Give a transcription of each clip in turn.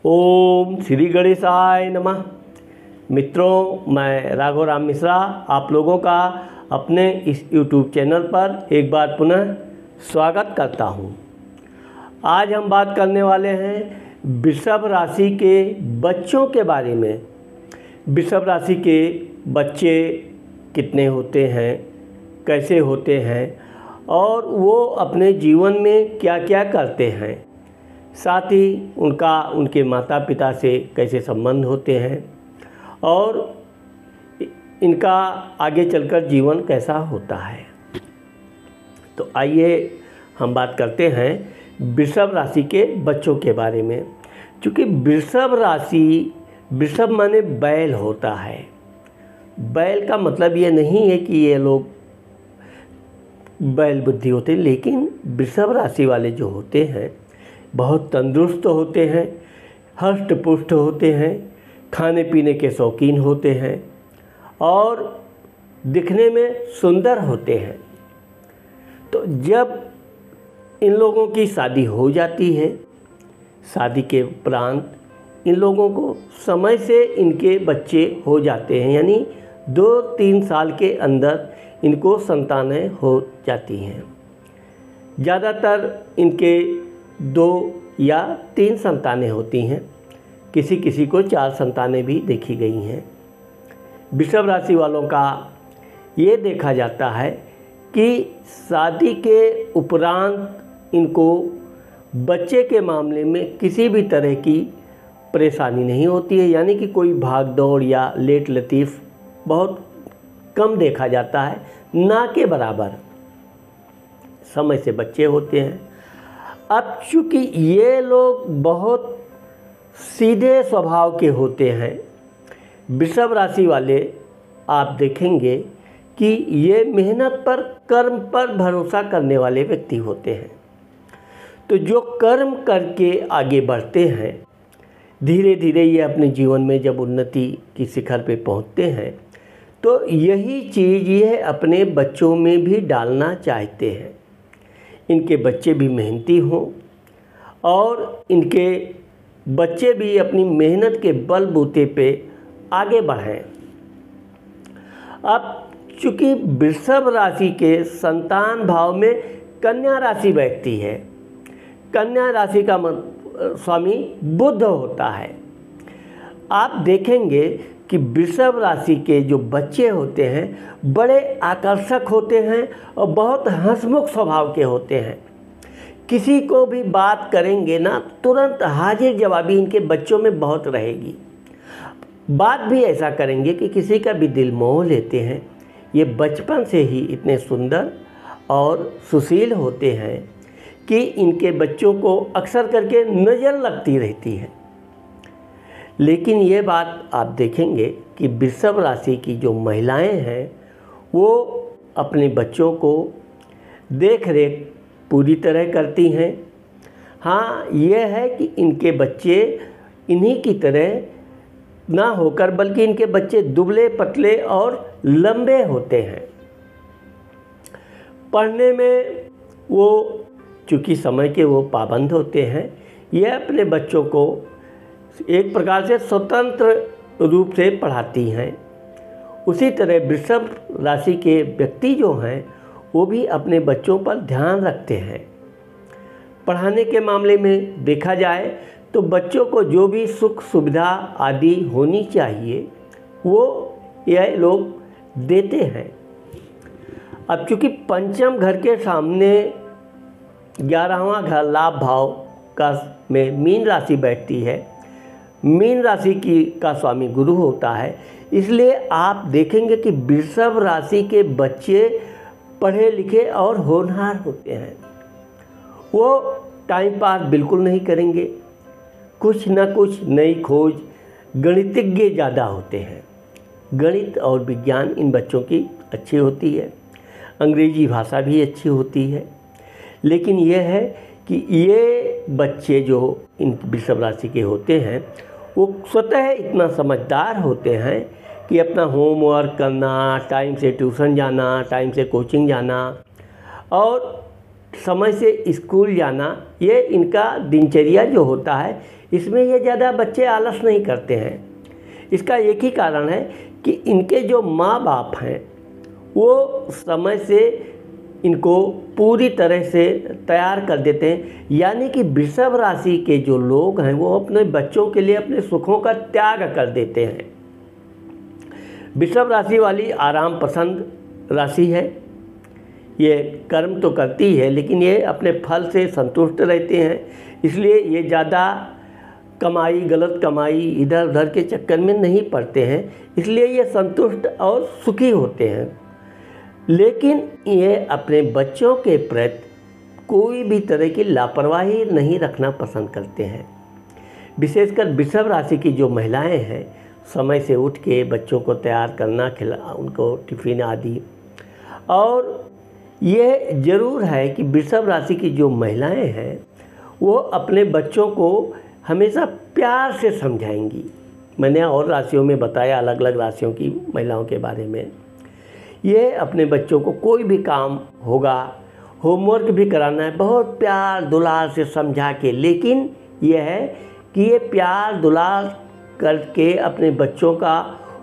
ओम श्री गणेशाय नमः। मित्रों, मैं राघव राम मिश्रा आप लोगों का अपने इस YouTube चैनल पर एक बार पुनः स्वागत करता हूं। आज हम बात करने वाले हैं वृषभ राशि के बच्चों के बारे में। वृषभ राशि के बच्चे कितने होते हैं, कैसे होते हैं और वो अपने जीवन में क्या क्या करते हैं, साथ ही उनके माता पिता से कैसे संबंध होते हैं और इनका आगे चलकर जीवन कैसा होता है। तो आइए हम बात करते हैं वृषभ राशि के बच्चों के बारे में। क्योंकि वृषभ माने बैल होता है। बैल का मतलब ये नहीं है कि ये लोग बैल बुद्धि होते, लेकिन वृषभ राशि वाले जो होते हैं बहुत तंदुरुस्त होते हैं, हष्ट पुष्ट होते हैं, खाने पीने के शौकीन होते हैं और दिखने में सुंदर होते हैं। तो जब इन लोगों की शादी हो जाती है, शादी के उपरांत इन लोगों को समय से इनके बच्चे हो जाते हैं, यानी 2-3 साल के अंदर इनको संतानें हो जाती हैं। ज़्यादातर इनके 2 या 3 संतानें होती हैं, किसी किसी को 4 संतानें भी देखी गई हैं। वृषभ राशि वालों का ये देखा जाता है कि शादी के उपरांत इनको बच्चे के मामले में किसी भी तरह की परेशानी नहीं होती है, यानी कि कोई भाग दौड़ या लेट लतीफ़ बहुत कम देखा जाता है, ना के बराबर समय से बच्चे होते हैं। अब चूँकि ये लोग बहुत सीधे स्वभाव के होते हैं, वृषभ राशि वाले आप देखेंगे कि ये मेहनत पर, कर्म पर भरोसा करने वाले व्यक्ति होते हैं। तो जो कर्म करके आगे बढ़ते हैं, धीरे धीरे ये अपने जीवन में जब उन्नति की शिखर पे पहुंचते हैं, तो यही चीज़ ये अपने बच्चों में भी डालना चाहते हैं। इनके बच्चे भी मेहनती हों और इनके बच्चे भी अपनी मेहनत के बलबूते पे आगे बढ़ें। अब चूँकि वृषभ राशि के संतान भाव में कन्या राशि बैठती है, कन्या राशि का स्वामी बुध होता है। आप देखेंगे कि वृषभ राशि के जो बच्चे होते हैं बड़े आकर्षक होते हैं और बहुत हंसमुख स्वभाव के होते हैं। किसी को भी बात करेंगे ना, तुरंत हाजिर जवाबी इनके बच्चों में बहुत रहेगी। बात भी ऐसा करेंगे कि किसी का भी दिल मोह लेते हैं। ये बचपन से ही इतने सुंदर और सुशील होते हैं कि इनके बच्चों को अक्सर करके नज़र लगती रहती है। लेकिन ये बात आप देखेंगे कि वृषभ राशि की जो महिलाएं हैं वो अपने बच्चों को देख रेख पूरी तरह करती हैं। हाँ, ये है कि इनके बच्चे इन्हीं की तरह ना होकर बल्कि इनके बच्चे दुबले पतले और लंबे होते हैं। पढ़ने में वो चूँकि समय के वो पाबंद होते हैं, ये अपने बच्चों को एक प्रकार से स्वतंत्र रूप से पढ़ाती हैं। उसी तरह वृषभ राशि के व्यक्ति जो हैं वो भी अपने बच्चों पर ध्यान रखते हैं। पढ़ाने के मामले में देखा जाए तो बच्चों को जो भी सुख सुविधा आदि होनी चाहिए वो यह लोग देते हैं। अब चूँकि पंचम घर के सामने 11वां घर लाभ भाव का में मीन राशि बैठती है। मीन राशि का स्वामी गुरु होता है, इसलिए आप देखेंगे कि वृषभ राशि के बच्चे पढ़े लिखे और होनहार होते हैं। वो टाइम पास बिल्कुल नहीं करेंगे, कुछ न कुछ नई खोज, गणितज्ञ ज़्यादा होते हैं। गणित और विज्ञान इन बच्चों की अच्छी होती है, अंग्रेजी भाषा भी अच्छी होती है। लेकिन यह है कि ये बच्चे जो इन वृषभ राशि के होते हैं वो स्वतः इतना समझदार होते हैं कि अपना होमवर्क करना, टाइम से ट्यूशन जाना, टाइम से कोचिंग जाना और समय से स्कूल जाना, ये इनका दिनचर्या जो होता है इसमें ये ज़्यादा बच्चे आलस नहीं करते हैं। इसका एक ही कारण है कि इनके जो माँ बाप हैं वो समय से इनको पूरी तरह से तैयार कर देते हैं। यानी कि वृषभ राशि के जो लोग हैं वो अपने बच्चों के लिए अपने सुखों का त्याग कर देते हैं। वृषभ राशि वाली आराम पसंद राशि है। ये कर्म तो करती है लेकिन ये अपने फल से संतुष्ट रहते हैं, इसलिए ये ज़्यादा कमाई, गलत कमाई, इधर उधर के चक्कर में नहीं पड़ते हैं, इसलिए ये संतुष्ट और सुखी होते हैं। लेकिन ये अपने बच्चों के प्रति कोई भी तरह की लापरवाही नहीं रखना पसंद करते हैं। विशेषकर वृषभ राशि की जो महिलाएं हैं, समय से उठ के बच्चों को तैयार करना, उनको टिफ़िन आदि। और ये ज़रूर है कि वृषभ राशि की जो महिलाएं हैं वो अपने बच्चों को हमेशा प्यार से समझाएंगी। मैंने और राशियों में बताया अलग अलग राशियों की महिलाओं के बारे में। ये अपने बच्चों को कोई भी काम होगा, होमवर्क भी कराना है, बहुत प्यार दुलार से समझा के, लेकिन यह है कि ये प्यार दुलार करके अपने बच्चों का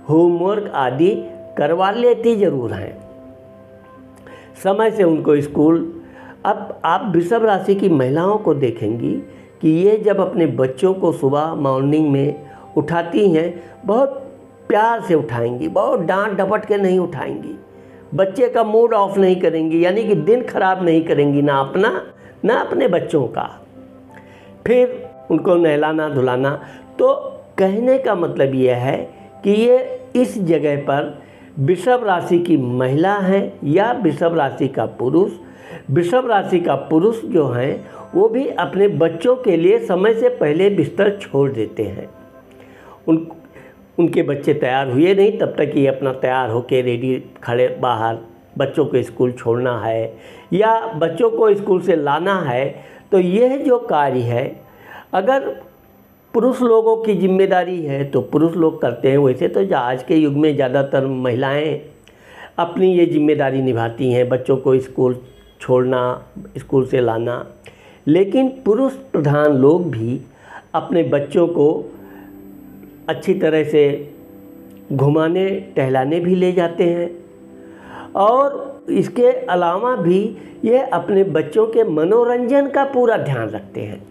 होमवर्क आदि करवा लेती ज़रूर हैं, समय से उनको स्कूल। अब आप वृषभ राशि की महिलाओं को देखेंगी कि ये जब अपने बच्चों को सुबह मॉर्निंग में उठाती हैं, बहुत प्यार से उठाएंगी, बहुत डांट डपट के नहीं उठाएंगी, बच्चे का मूड ऑफ नहीं करेंगी, यानी कि दिन खराब नहीं करेंगी, ना अपना ना अपने बच्चों का। फिर उनको नहलाना धुलाना। तो कहने का मतलब ये है कि ये इस जगह पर वृषभ राशि की महिला है या वृषभ राशि का पुरुष। वृषभ राशि का पुरुष जो हैं वो भी अपने बच्चों के लिए समय से पहले बिस्तर छोड़ देते हैं। उनके बच्चे तैयार हुए नहीं तब तक ये अपना तैयार होके रेडी खड़े बाहर, बच्चों को स्कूल छोड़ना है या बच्चों को स्कूल से लाना है। तो यह जो कार्य है, अगर पुरुष लोगों की जिम्मेदारी है तो पुरुष लोग करते हैं। वैसे तो आज के युग में ज़्यादातर महिलाएं अपनी ये जिम्मेदारी निभाती हैं, बच्चों को स्कूल छोड़ना, स्कूल से लाना। लेकिन पुरुष प्रधान लोग भी अपने बच्चों को अच्छी तरह से घुमाने टहलाने भी ले जाते हैं, और इसके अलावा भी ये अपने बच्चों के मनोरंजन का पूरा ध्यान रखते हैं।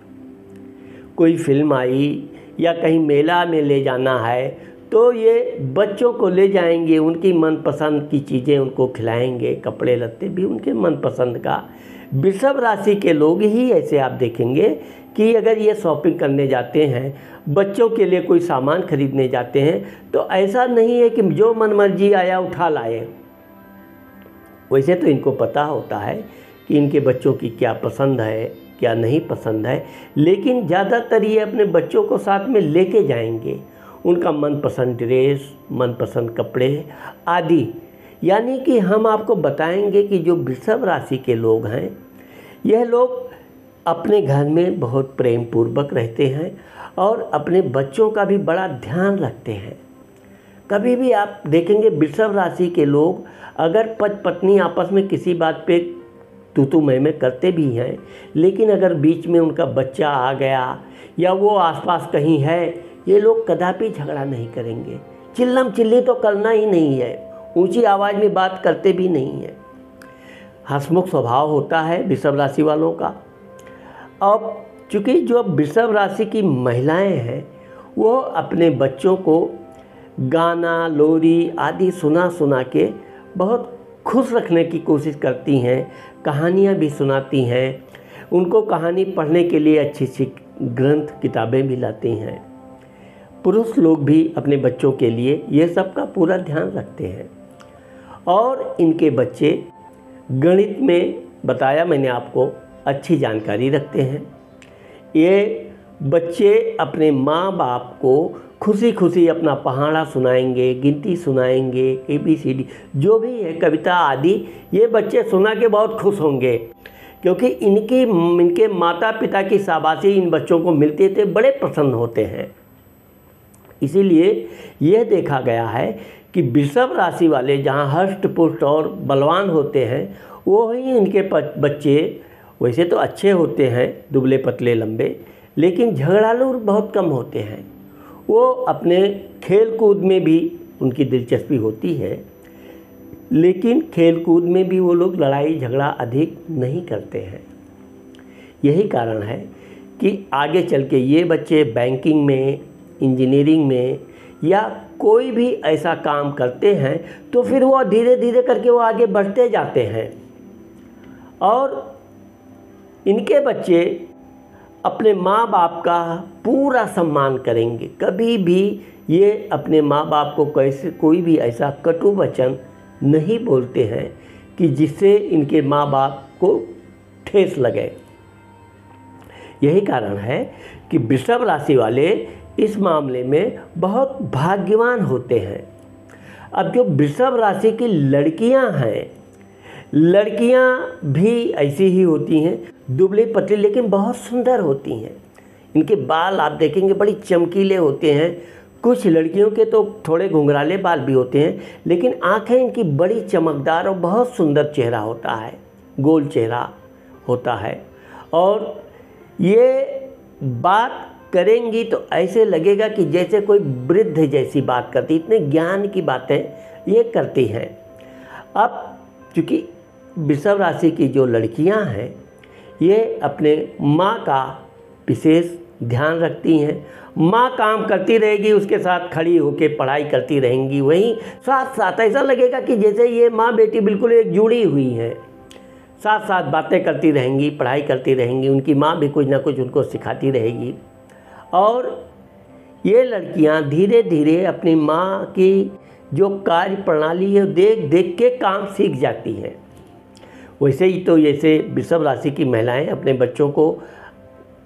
कोई फिल्म आई या कहीं मेला में ले जाना है तो ये बच्चों को ले जाएंगे, उनकी मनपसंद की चीज़ें उनको खिलाएंगे, कपड़े लत्ते भी उनके मनपसंद का। वृषभ राशि के लोग ही ऐसे आप देखेंगे कि अगर ये शॉपिंग करने जाते हैं, बच्चों के लिए कोई सामान खरीदने जाते हैं, तो ऐसा नहीं है कि जो मनमर्जी आया उठा लाए। वैसे तो इनको पता होता है कि इनके बच्चों की क्या पसंद है, क्या नहीं पसंद है, लेकिन ज़्यादातर ये अपने बच्चों को साथ में लेके जाएंगे, उनका मनपसंद ड्रेस, मनपसंद कपड़े आदि। यानी कि हम आपको बताएंगे कि जो वृषभ राशि के लोग हैं, यह लोग अपने घर में बहुत प्रेम पूर्वक रहते हैं और अपने बच्चों का भी बड़ा ध्यान रखते हैं। कभी भी आप देखेंगे वृषभ राशि के लोग अगर पति पत्नी आपस में किसी बात पे तू मैं करते भी हैं, लेकिन अगर बीच में उनका बच्चा आ गया या वो आसपास कहीं है, ये लोग कदापि झगड़ा नहीं करेंगे। चिल्लम चिल्ली तो करना ही नहीं है, ऊंची आवाज़ में बात करते भी नहीं है। हंसमुख स्वभाव होता है वृषभ राशि वालों का। अब चूँकि जो वृषभ राशि की महिलाएं हैं वो अपने बच्चों को गाना, लोरी आदि सुना सुना के बहुत खुश रखने की कोशिश करती हैं, कहानियाँ भी सुनाती हैं, उनको कहानी पढ़ने के लिए अच्छी अच्छी ग्रंथ किताबें भी लाती हैं। पुरुष लोग भी अपने बच्चों के लिए ये सब का पूरा ध्यान रखते हैं। और इनके बच्चे गणित में बताया मैंने आपको अच्छी जानकारी रखते हैं। ये बच्चे अपने माँ बाप को खुशी खुशी अपना पहाड़ा सुनाएंगे, गिनती सुनाएंगे, ABCD जो भी है कविता आदि, ये बच्चे सुना के बहुत खुश होंगे, क्योंकि इनके माता पिता की शाबाशी इन बच्चों को मिलते थे, बड़े प्रसन्न होते हैं। इसीलिए यह देखा गया है कि वृषभ राशि वाले जहाँ हष्ट पुष्ट और बलवान होते हैं, वो ही इनके बच्चे वैसे तो अच्छे होते हैं, दुबले पतले लंबे, लेकिन झगड़ालू बहुत कम होते हैं। वो अपने खेल कूद में भी उनकी दिलचस्पी होती है, लेकिन खेल कूद में भी वो लोग लड़ाई झगड़ा अधिक नहीं करते हैं। यही कारण है कि आगे चल के ये बच्चे बैंकिंग में, इंजीनियरिंग में या कोई भी ऐसा काम करते हैं तो फिर वो धीरे धीरे करके वो आगे बढ़ते जाते हैं और इनके बच्चे अपने माँ बाप का पूरा सम्मान करेंगे। कभी भी ये अपने माँ बाप को कैसे कोई भी ऐसा कटु वचन नहीं बोलते हैं कि जिससे इनके माँ बाप को ठेस लगे। यही कारण है कि वृषभ राशि वाले इस मामले में बहुत भाग्यवान होते हैं। अब जो वृषभ राशि की लड़कियां हैं, लड़कियां भी ऐसी ही होती हैं, दुबली पतली लेकिन बहुत सुंदर होती हैं। इनके बाल आप देखेंगे बड़ी चमकीले होते हैं। कुछ लड़कियों के तो थोड़े घुंघराले बाल भी होते हैं, लेकिन आंखें इनकी बड़ी चमकदार और बहुत सुंदर चेहरा होता है, गोल चेहरा होता है। और ये बात करेंगी तो ऐसे लगेगा कि जैसे कोई वृद्ध जैसी बात करती, इतने ज्ञान की बातें ये करती हैं। अब चूँकि वृषभ राशि की जो लड़कियां हैं ये अपने माँ का विशेष ध्यान रखती हैं। माँ काम करती रहेगी, उसके साथ खड़ी होकर पढ़ाई करती रहेंगी, वहीं साथ साथ ऐसा लगेगा कि जैसे ये माँ बेटी बिल्कुल एक जुड़ी हुई हैं। साथ साथ बातें करती रहेंगी, पढ़ाई करती रहेंगी, उनकी माँ भी कुछ ना कुछ उनको सिखाती रहेगी और ये लड़कियां धीरे धीरे अपनी माँ की जो कार्य प्रणाली है देख देख के काम सीख जाती हैं। वैसे ही तो जैसे वृषभ राशि की महिलाएं अपने बच्चों को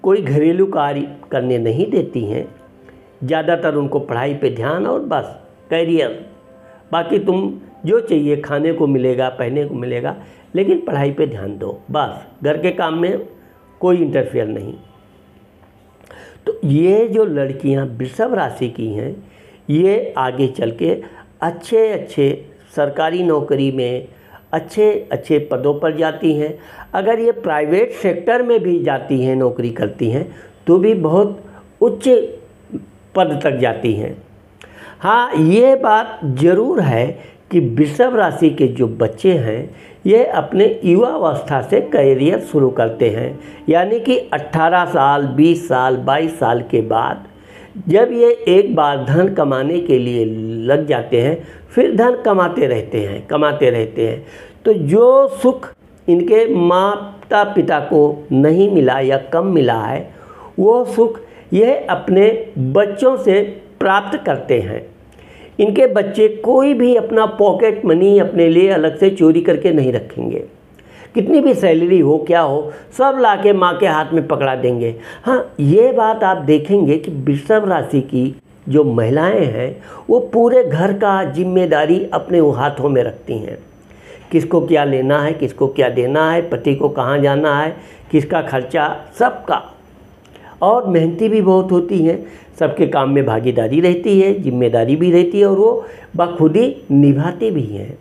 कोई घरेलू कार्य करने नहीं देती हैं, ज़्यादातर उनको पढ़ाई पे ध्यान और बस कैरियर, बाकी तुम जो चाहिए खाने को मिलेगा, पहनने को मिलेगा, लेकिन पढ़ाई पे ध्यान दो, बस घर के काम में कोई इंटरफेयर नहीं। तो ये जो लड़कियां वृषभ राशि की हैं ये आगे चल के अच्छे अच्छे सरकारी नौकरी में अच्छे अच्छे पदों पर जाती हैं। अगर ये प्राइवेट सेक्टर में भी जाती हैं, नौकरी करती हैं, तो भी बहुत उच्च पद तक जाती हैं। हाँ, ये बात ज़रूर है कि वृषभ राशि के जो बच्चे हैं ये अपने युवावस्था से करियर शुरू करते हैं, यानी कि 18 साल, 20 साल, 22 साल के बाद जब ये एक बार धन कमाने के लिए लग जाते हैं, फिर धन कमाते रहते हैं। तो जो सुख इनके माता पिता को नहीं मिला या कम मिला है, वो सुख ये अपने बच्चों से प्राप्त करते हैं। इनके बच्चे कोई भी अपना पॉकेट मनी अपने लिए अलग से चोरी करके नहीं रखेंगे। कितनी भी सैलरी हो, क्या हो, सब लाके माँ के हाथ में पकड़ा देंगे। हाँ, ये बात आप देखेंगे कि वृषभ राशि की जो महिलाएं हैं वो पूरे घर का जिम्मेदारी अपने हाथों में रखती हैं। किसको क्या लेना है, किसको क्या देना है, पति को कहाँ जाना है, किसका खर्चा, सबका। और मेहनती भी बहुत होती हैं, सबके काम में भागीदारी रहती है, जिम्मेदारी भी रहती है और वो बखुदी निभाते भी हैं।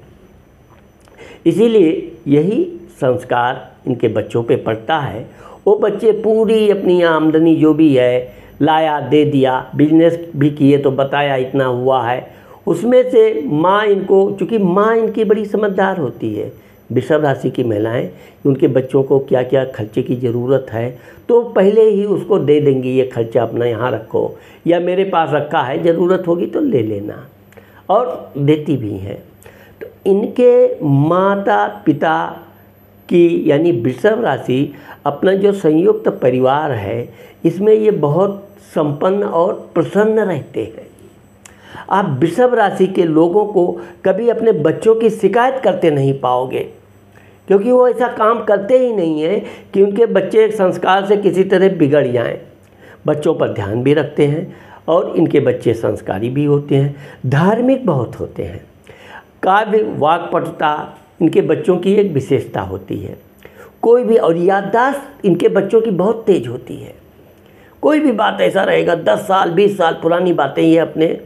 इसीलिए यही संस्कार इनके बच्चों पे पड़ता है। वो बच्चे पूरी अपनी आमदनी जो भी है लाया, दे दिया, बिजनेस भी किए तो बताया इतना हुआ है, उसमें से माँ इनको, चूँकि माँ इनकी बड़ी समझदार होती है, वृषभ राशि की महिलाएं, उनके बच्चों को क्या क्या खर्चे की ज़रूरत है तो पहले ही उसको दे देंगी, ये खर्चा अपना यहाँ रखो या मेरे पास रखा है, ज़रूरत होगी तो ले लेना, और देती भी हैं। तो इनके माता पिता की यानी वृषभ राशि अपना जो संयुक्त परिवार है इसमें ये बहुत संपन्न और प्रसन्न रहते हैं। आप वृषभ राशि के लोगों को कभी अपने बच्चों की शिकायत करते नहीं पाओगे, क्योंकि वो ऐसा काम करते ही नहीं हैं कि उनके बच्चे संस्कार से किसी तरह बिगड़ जाएं। बच्चों पर ध्यान भी रखते हैं और इनके बच्चे संस्कारी भी होते हैं, धार्मिक बहुत होते हैं। काव्य वाक्पटुता इनके बच्चों की एक विशेषता होती है। कोई भी, और याददाश्त इनके बच्चों की बहुत तेज होती है। कोई भी बात ऐसा रहेगा 10 साल 20 साल पुरानी बातें ये अपने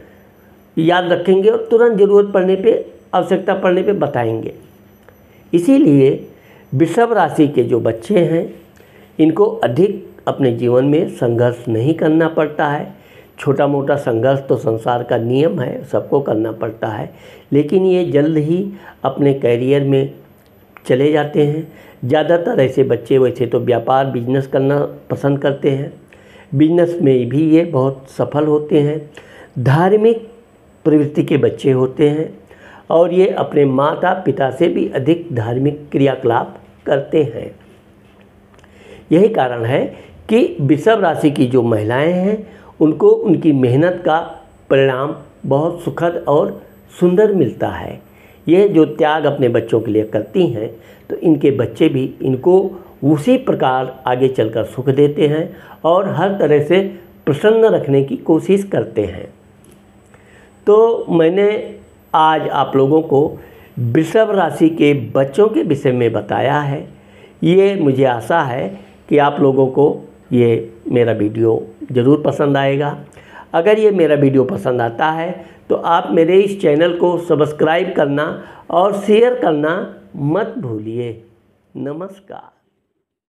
याद रखेंगे और तुरंत ज़रूरत पड़ने पे, आवश्यकता पड़ने पे बताएंगे। इसीलिए वृषभ राशि के जो बच्चे हैं इनको अधिक अपने जीवन में संघर्ष नहीं करना पड़ता है। छोटा मोटा संघर्ष तो संसार का नियम है, सबको करना पड़ता है, लेकिन ये जल्द ही अपने कैरियर में चले जाते हैं। ज़्यादातर ऐसे बच्चे वैसे तो व्यापार बिजनेस करना पसंद करते हैं, बिजनेस में भी ये बहुत सफल होते हैं। धार्मिक प्रवृत्ति के बच्चे होते हैं और ये अपने माता पिता से भी अधिक धार्मिक क्रियाकलाप करते हैं। यही कारण है कि वृषभ राशि की जो महिलाएं हैं उनको उनकी मेहनत का परिणाम बहुत सुखद और सुंदर मिलता है। यह जो त्याग अपने बच्चों के लिए करती हैं तो इनके बच्चे भी इनको उसी प्रकार आगे चलकर सुख देते हैं और हर तरह से प्रसन्न रखने की कोशिश करते हैं। तो मैंने आज आप लोगों को वृषभ राशि के बच्चों के विषय में बताया है। ये मुझे आशा है कि आप लोगों को ये मेरा वीडियो ज़रूर पसंद आएगा। अगर ये मेरा वीडियो पसंद आता है तो आप मेरे इस चैनल को सब्सक्राइब करना और शेयर करना मत भूलिए। नमस्कार।